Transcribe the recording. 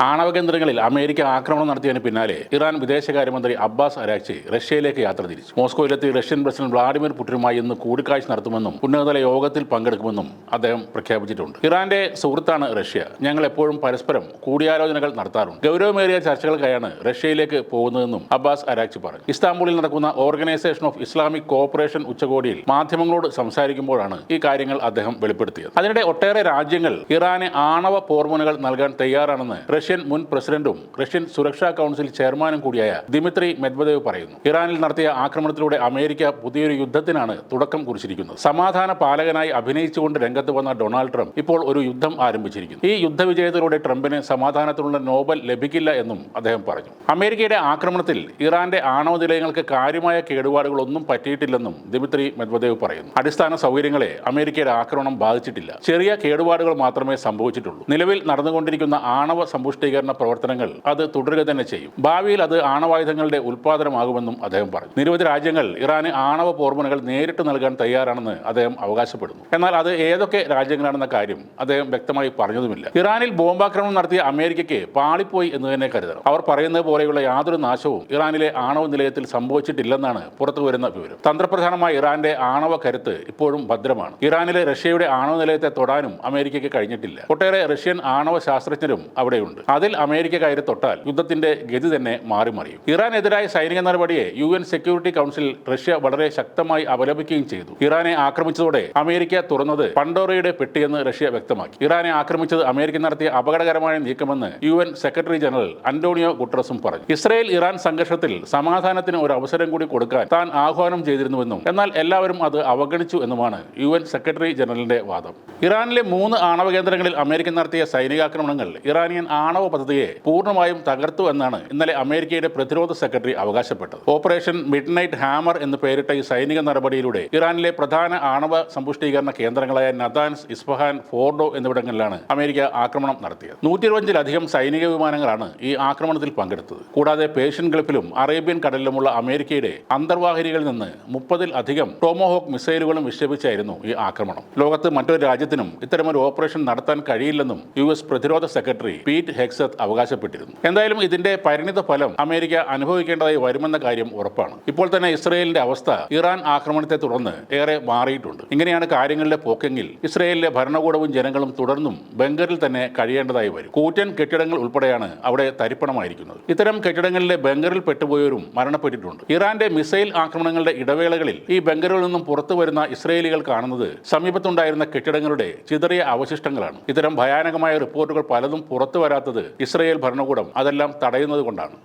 ആണവ കേന്ദ്രങ്ങളിൽ അമേരിക്ക ആക്രമണം നടത്തിയതിന് പിന്നാലെ ഇറാൻ വിദേശകാര്യമന്ത്രി അബ്ബാസ് അരാക്ചി റഷ്യയിലേക്ക് യാത്ര തിരിച്ചു. മോസ്കോയിലെത്തി റഷ്യൻ പ്രസിഡന്റ് വ്ളാഡിമിർ പുടിനുമായി ഇന്ന് കൂടിക്കാഴ്ച നടത്തുമെന്നും ഉന്നതതല യോഗത്തിൽ പങ്കെടുക്കുമെന്നും അദ്ദേഹം പ്രഖ്യാപിച്ചിട്ടുണ്ട്. ഇറാന്റെ സുഹൃത്താണ് റഷ്യ. ഞങ്ങൾ എപ്പോഴും പരസ്പരം കൂടിയാലോചനകൾ നടത്താറുണ്ട്. ഗൗരവമേറിയ ചർച്ചകൾക്കായാണ് റഷ്യയിലേക്ക് പോകുന്നതെന്നും അബ്ബാസ് അരാക്ചി പറഞ്ഞു. ഇസ്താംബൂളിൽ നടക്കുന്ന ഓർഗനൈസേഷൻ ഓഫ് ഇസ്ലാമിക് കോഓപ്പറേഷൻ ഉച്ചകോടിയിൽ മാധ്യമങ്ങളോട് സംസാരിക്കുമ്പോഴാണ് ഈ കാര്യങ്ങൾ അദ്ദേഹം വെളിപ്പെടുത്തിയത്. അതിനിടെ ഒട്ടേറെ രാജ്യങ്ങൾ ഇറാന് ആണവ പോർമുനകൾ നൽകാൻ തയ്യാറാണെന്ന് റഷ്യൻ മുൻ പ്രസിഡന്റും റഷ്യൻ സുരക്ഷാ കൗൺസിൽ ചെയർമാനും കൂടിയായ ദിമിത്രി മെദ്വദേവ് പറയുന്നു. ഇറാനിൽ നടത്തിയ ആക്രമണത്തിലൂടെ അമേരിക്ക പുതിയൊരു യുദ്ധത്തിനാണ് തുടക്കം കുറിച്ചിരിക്കുന്നത്. സമാധാന പാലകനായി അഭിനയിച്ചുകൊണ്ട് രംഗത്ത് വന്ന ഡൊണാൾഡ് ട്രംപ് ഇപ്പോൾ ഒരു യുദ്ധം ആരംഭിച്ചിരിക്കുന്നു. ഈ യുദ്ധവിജയത്തിലൂടെ ട്രംപിന് സമാധാനത്തിനുള്ള നോബൽ ലഭിക്കില്ല എന്നും അദ്ദേഹം പറഞ്ഞു. അമേരിക്കയുടെ ആക്രമണത്തിൽ ഇറാന്റെ ആണവ നിലയങ്ങൾക്ക് കാര്യമായ കേടുപാടുകളൊന്നും പറ്റിയിട്ടില്ലെന്നും ദിമിത്രി മെദ്വദേവ് പറയുന്നു. അടിസ്ഥാന സൗകര്യങ്ങളെ അമേരിക്കയുടെ ആക്രമണം ബാധിച്ചിട്ടില്ല. ചെറിയ കേടുപാടുകൾ മാത്രമേ സംഭവിച്ചിട്ടുള്ളൂ. നിലവിൽ നടന്നുകൊണ്ടിരിക്കുന്ന ആണവ സമ്പുഷ്ടീകരണ പ്രവർത്തനങ്ങൾ അത് തുടരുക തന്നെ ചെയ്യും. ഭാവിയിൽ അത് ആണവായുധങ്ങളുടെ ഉൽപ്പാദനമാകുമെന്നും അദ്ദേഹം പറഞ്ഞു. നിരവധി രാജ്യങ്ങൾ ഇറാന് ആണവ പോർമുനകൾ നേരിട്ട് നൽകാൻ തയ്യാറാണെന്ന് അദ്ദേഹം അവകാശപ്പെടുന്നു. എന്നാൽ അത് ഏതൊക്കെ രാജ്യങ്ങളാണെന്ന കാര്യം അദ്ദേഹം വ്യക്തമായി പറഞ്ഞതുമില്ല. ഇറാനിൽ ബോംബാക്രമണം നടത്തിയ അമേരിക്കയ്ക്ക് പാളിപ്പോയി എന്ന് തന്നെ കരുതണം. അവർ പറയുന്നത് പോലെയുള്ള യാതൊരു നാശവും ഇറാനിലെ ആണവ നിലയത്തിൽ സംഭവിച്ചിട്ടില്ലെന്നാണ് പുറത്തുവരുന്ന വിവരം. തന്ത്രപ്രധാനമായ ഇറാന്റെ ആണവ കരുത്ത് ഇപ്പോഴും ഭദ്രമാണ്. ഇറാനിലെ റഷ്യയുടെ ആണവ നിലയത്തെ തൊടാനും അമേരിക്കയ്ക്ക് കഴിഞ്ഞിട്ടില്ല. ഒട്ടേറെ റഷ്യൻ ആണവ ശാസ്ത്രജ്ഞരും അവിടെയുണ്ട്. അതിൽ അമേരിക്ക കയറി തൊട്ടാൽ യുദ്ധത്തിന്റെ ഗതി തന്നെ മാറിമറിയും. ഇറാനെതിരായ സൈനിക നടപടിയെ UN സെക്യൂരിറ്റി കൗൺസിൽ റഷ്യ വളരെ ശക്തമായി അപലപിക്കുകയും ചെയ്തു. ഇറാനെ ആക്രമിച്ചതോടെ അമേരിക്ക തുറന്നത് പണ്ടോറയുടെ പെട്ടിയെന്ന് റഷ്യ വ്യക്തമാക്കി. ഇറാനെ ആക്രമിച്ചത് അമേരിക്ക നടത്തിയ അപകടകരമായ നീക്കമെന്ന് UN സെക്രട്ടറി ജനറൽ അന്റോണിയോ ഗുട്ടറസും പറഞ്ഞു. ഇസ്രായേൽ ഇറാൻ സംഘർഷത്തിൽ സമാധാനത്തിന് ഒരു അവസരം കൂടി കൊടുക്കാൻ താൻ ആഹ്വാനം ചെയ്തിരുന്നുവെന്നും എന്നാൽ എല്ലാവരും അത് അവഗണിച്ചു എന്നുമാണ് UN സെക്രട്ടറി ജനറലിന്റെ വാദം. ഇറാനിലെ 3 ആണവ കേന്ദ്രങ്ങളിൽ അമേരിക്ക നടത്തിയ സൈനികാക്രമണങ്ങൾ ഇറാനിയൻ ആണവ പദ്ധതിയെ പൂർണ്ണമായും തകർത്തു എന്നാണ് ഇന്നലെ അമേരിക്കയുടെ പ്രതിരോധ സെക്രട്ടറി അവകാശപ്പെട്ടത്. ഓപ്പറേഷൻ മിഡ് നൈറ്റ് ഹാമർ എന്ന് പേരിട്ട ഈ സൈനിക നടപടിയിലൂടെ ഇറാനിലെ പ്രധാന ആണവ സമ്പുഷ്ടീകരണ കേന്ദ്രങ്ങളായ നതാൻസ്, ഇസ്ഫഹാൻ, ഫോർഡോ എന്നിവിടങ്ങളിലാണ് അമേരിക്ക ആക്രമണം നടത്തിയത്. 125-ലധികം സൈനിക വിമാനങ്ങളാണ് ഈ ആക്രമണത്തിൽ പങ്കെടുത്തത്. കൂടാതെ പേർഷ്യൻ ഗൾഫിലും അറേബ്യൻ കടലിലുമുള്ള അമേരിക്കയുടെ അന്തർവാഹിനികളിൽ നിന്ന് 30-ലധികം ടോമോഹോക്ക് മിസൈലുകളും വിക്ഷേപിച്ചായിരുന്നു ഈ ആക്രമണം. ലോകത്ത് മറ്റൊരു രാജ്യത്തിനും ഇത്തരമൊരു ഓപ്പറേഷൻ നടത്താൻ കഴിയില്ലെന്നും US പ്രതിരോധ സെക്രട്ടറി പീറ്റ് ഹെഗ്സത്ത് അവകാശപ്പെട്ടിരുന്നു. എന്തായാലും ഇതിന്റെ പരിണിത ഫലം അമേരിക്ക അനുഭവിക്കേണ്ടതായി വരുമെന്ന കാര്യം ഉറപ്പാണ്. ഇപ്പോൾ തന്നെ ഇസ്രയേലിന്റെ അവസ്ഥ ഇറാൻ ആക്രമണത്തെ തുടർന്ന് ഏറെ മാറിയിട്ടുണ്ട്. ഇങ്ങനെയാണ് കാര്യങ്ങളിലെ പോക്കെങ്കിൽ ഇസ്രയേലിലെ ഭരണകൂടവും ജനങ്ങളും തുടർന്നും ബങ്കറിൽ തന്നെ കഴിയേണ്ടതായി വരും. കൂറ്റൻ കെട്ടിടങ്ങൾ ഉൾപ്പെടെയാണ് അവിടെ തരിപ്പണമായിരിക്കുന്നത്. ഇത്തരം കെട്ടിടങ്ങളിലെ ബങ്കറിൽ പെട്ടുപോയവരും മരണപ്പെട്ടിട്ടുണ്ട്. ഇറാന്റെ മിസൈൽ ആക്രമണങ്ങളുടെ ഇടവേളകളിൽ ഈ ബങ്കറിൽ നിന്നും പുറത്തു വരുന്ന ഇസ്രയേലികൾ കാണുന്നത് സമീപത്തുണ്ടായിരുന്ന കെട്ടിടങ്ങളുടെ ചിതറിയ അവശിഷ്ടങ്ങളാണ്. ഇത്തരം ഭയാനകമായ റിപ്പോർട്ടുകൾ പലതും പുറത്തു വരാത്തത് ഇസ്രയേൽ ഭരണകൂടം അതെല്ലാം തടയുന്നത് കൊണ്ടാണ്.